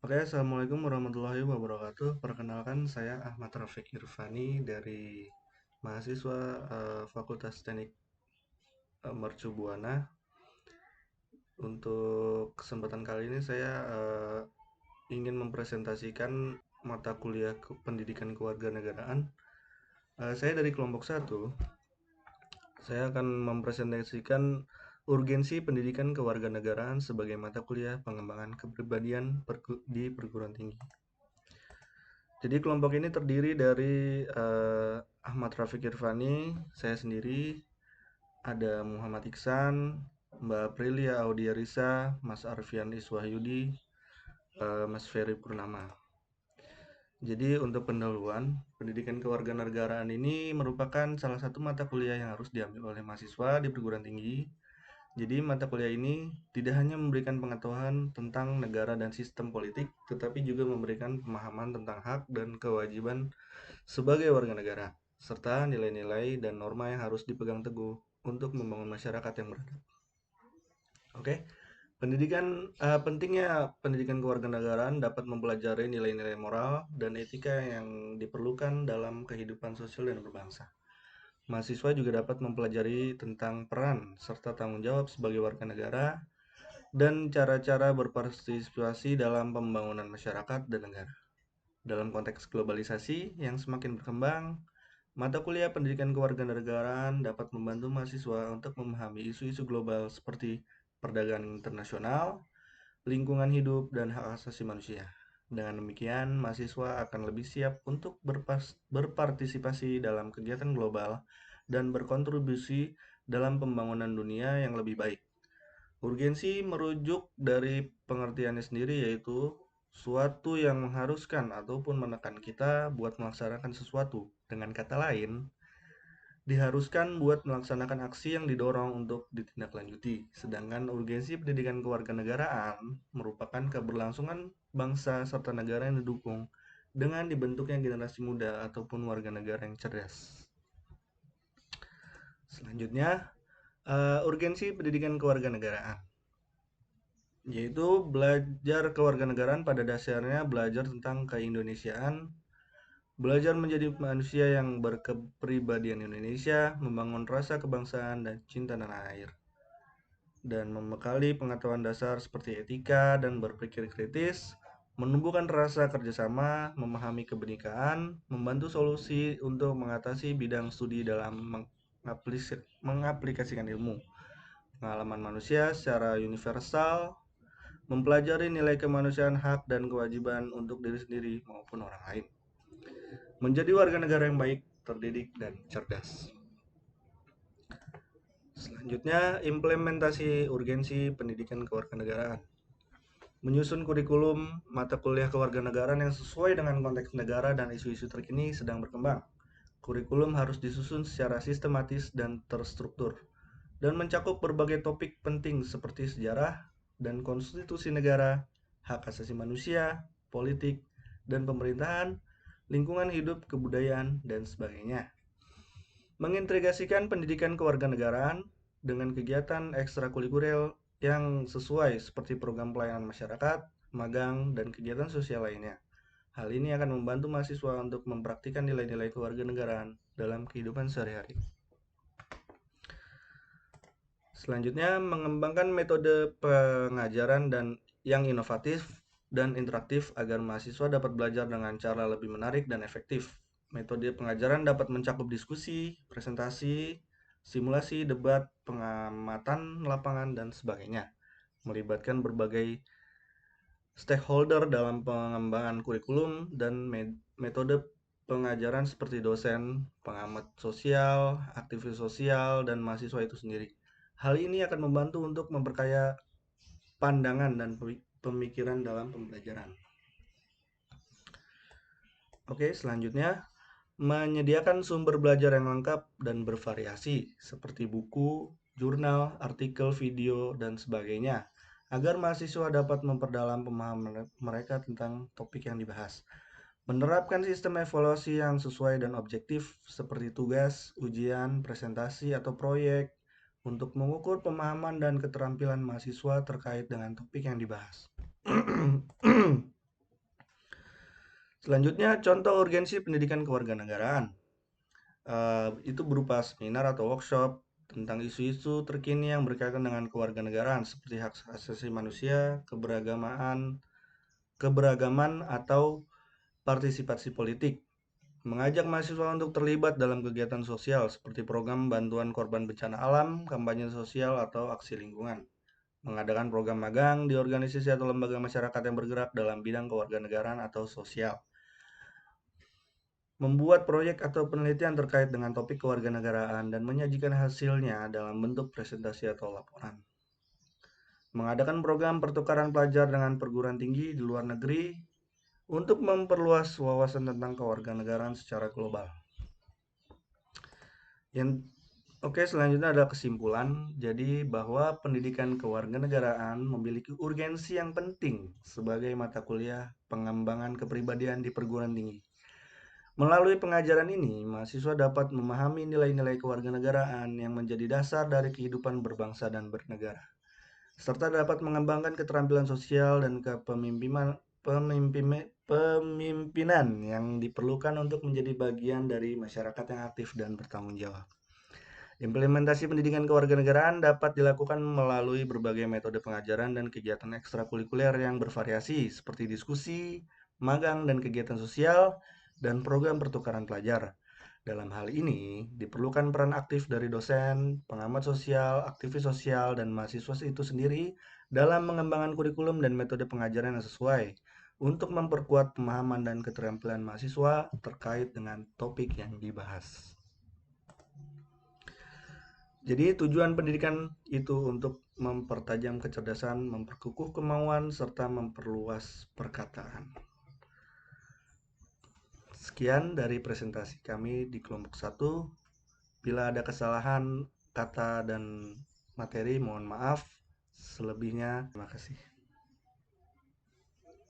Oke, Assalamualaikum warahmatullahi wabarakatuh. Perkenalkan, saya Ahmad Rafiq Irfani dari mahasiswa Fakultas Teknik Mercu Buana. Untuk kesempatan kali ini saya ingin mempresentasikan mata kuliah Pendidikan Kewarganegaraan. Saya dari kelompok satu. Saya akan mempresentasikan urgensi pendidikan kewarganegaraan sebagai mata kuliah pengembangan kepribadian di perguruan tinggi. Jadi kelompok ini terdiri dari Ahmad Rafiq Irfani, saya sendiri, ada Muhammad Iksan, Mbak Aprilia Audia Risa, Mas Arfian Iswahyudi, Mas Ferry Purnama. Jadi untuk pendahuluan, pendidikan kewarganegaraan ini merupakan salah satu mata kuliah yang harus diambil oleh mahasiswa di perguruan tinggi. Jadi mata kuliah ini tidak hanya memberikan pengetahuan tentang negara dan sistem politik, tetapi juga memberikan pemahaman tentang hak dan kewajiban sebagai warga negara, serta nilai-nilai dan norma yang harus dipegang teguh untuk membangun masyarakat yang beradab. Oke, pentingnya pendidikan kewarganegaraan dapat mempelajari nilai-nilai moral dan etika yang diperlukan dalam kehidupan sosial dan berbangsa. Mahasiswa juga dapat mempelajari tentang peran serta tanggung jawab sebagai warga negara dan cara-cara berpartisipasi dalam pembangunan masyarakat dan negara. Dalam konteks globalisasi yang semakin berkembang, mata kuliah pendidikan kewarganegaraan dapat membantu mahasiswa untuk memahami isu-isu global seperti perdagangan internasional, lingkungan hidup, dan hak asasi manusia. Dengan demikian, mahasiswa akan lebih siap untuk berpartisipasi dalam kegiatan global dan berkontribusi dalam pembangunan dunia yang lebih baik. Urgensi merujuk dari pengertiannya sendiri, yaitu suatu yang mengharuskan ataupun menekan kita buat melaksanakan sesuatu. Dengan kata lain, diharuskan buat melaksanakan aksi yang didorong untuk ditindaklanjuti. Sedangkan urgensi pendidikan kewarganegaraan merupakan keberlangsungan bangsa serta negara yang didukung dengan dibentuknya generasi muda ataupun warga negara yang cerdas. Selanjutnya, urgensi pendidikan kewarganegaraan, yaitu belajar kewarganegaraan pada dasarnya belajar tentang keindonesiaan, belajar menjadi manusia yang berkepribadian Indonesia, membangun rasa kebangsaan dan cinta tanah air, dan membekali pengetahuan dasar seperti etika dan berpikir kritis, menumbuhkan rasa kerjasama, memahami kebenekaan, membantu solusi untuk mengatasi bidang studi dalam mengaplikasikan ilmu, pengalaman manusia secara universal, mempelajari nilai kemanusiaan, hak dan kewajiban untuk diri sendiri maupun orang lain, menjadi warga negara yang baik, terdidik, dan cerdas. Selanjutnya, implementasi urgensi pendidikan kewarganegaraan. Menyusun kurikulum mata kuliah kewarganegaraan yang sesuai dengan konteks negara dan isu-isu terkini sedang berkembang. Kurikulum harus disusun secara sistematis dan terstruktur, dan mencakup berbagai topik penting seperti sejarah dan konstitusi negara, hak asasi manusia, politik, dan pemerintahan, lingkungan hidup, kebudayaan, dan sebagainya. Mengintegrasikan pendidikan kewarganegaraan dengan kegiatan ekstrakurikuler yang sesuai seperti program pelayanan masyarakat, magang, dan kegiatan sosial lainnya. Hal ini akan membantu mahasiswa untuk mempraktikkan nilai-nilai kewarganegaraan dalam kehidupan sehari-hari. Selanjutnya, mengembangkan metode pengajaran dan yang inovatif dan interaktif agar mahasiswa dapat belajar dengan cara lebih menarik dan efektif. Metode pengajaran dapat mencakup diskusi, presentasi, simulasi, debat, pengamatan lapangan, dan sebagainya. Melibatkan berbagai stakeholder dalam pengembangan kurikulum dan metode pengajaran seperti dosen, pengamat sosial, aktivis sosial, dan mahasiswa itu sendiri. Hal ini akan membantu untuk memperkaya pandangan dan pemikiran dalam pembelajaran. Oke, selanjutnya menyediakan sumber belajar yang lengkap dan bervariasi seperti buku, jurnal, artikel, video, dan sebagainya agar mahasiswa dapat memperdalam pemahaman mereka tentang topik yang dibahas. Menerapkan sistem evaluasi yang sesuai dan objektif seperti tugas, ujian, presentasi, atau proyek untuk mengukur pemahaman dan keterampilan mahasiswa terkait dengan topik yang dibahas. Selanjutnya, contoh urgensi pendidikan kewarganegaraan. Itu berupa seminar atau workshop tentang isu-isu terkini yang berkaitan dengan kewarganegaraan seperti hak asasi manusia, keberagaman atau partisipasi politik. Mengajak mahasiswa untuk terlibat dalam kegiatan sosial seperti program bantuan korban bencana alam, kampanye sosial, atau aksi lingkungan. Mengadakan program magang di organisasi atau lembaga masyarakat yang bergerak dalam bidang kewarganegaraan atau sosial. Membuat proyek atau penelitian terkait dengan topik kewarganegaraan dan menyajikan hasilnya dalam bentuk presentasi atau laporan. Mengadakan program pertukaran pelajar dengan perguruan tinggi di luar negeri untuk memperluas wawasan tentang kewarganegaraan secara global. Selanjutnya ada kesimpulan. Jadi bahwa pendidikan kewarganegaraan memiliki urgensi yang penting sebagai mata kuliah pengembangan kepribadian di perguruan tinggi. Melalui pengajaran ini, mahasiswa dapat memahami nilai-nilai kewarganegaraan yang menjadi dasar dari kehidupan berbangsa dan bernegara, serta dapat mengembangkan keterampilan sosial dan pemimpinan yang diperlukan untuk menjadi bagian dari masyarakat yang aktif dan bertanggung jawab. Implementasi pendidikan kewarganegaraan dapat dilakukan melalui berbagai metode pengajaran dan kegiatan ekstrakurikuler yang bervariasi seperti diskusi, magang dan kegiatan sosial, dan program pertukaran pelajar. Dalam hal ini, diperlukan peran aktif dari dosen, pengamat sosial, aktivis sosial, dan mahasiswa itu sendiri dalam mengembangkan kurikulum dan metode pengajaran yang sesuai untuk memperkuat pemahaman dan keterampilan mahasiswa terkait dengan topik yang dibahas. Jadi tujuan pendidikan itu untuk mempertajam kecerdasan, memperkukuh kemauan, serta memperluas perkataan. Sekian dari presentasi kami di kelompok 1. Bila ada kesalahan kata dan materi, mohon maaf. Selebihnya, terima kasih.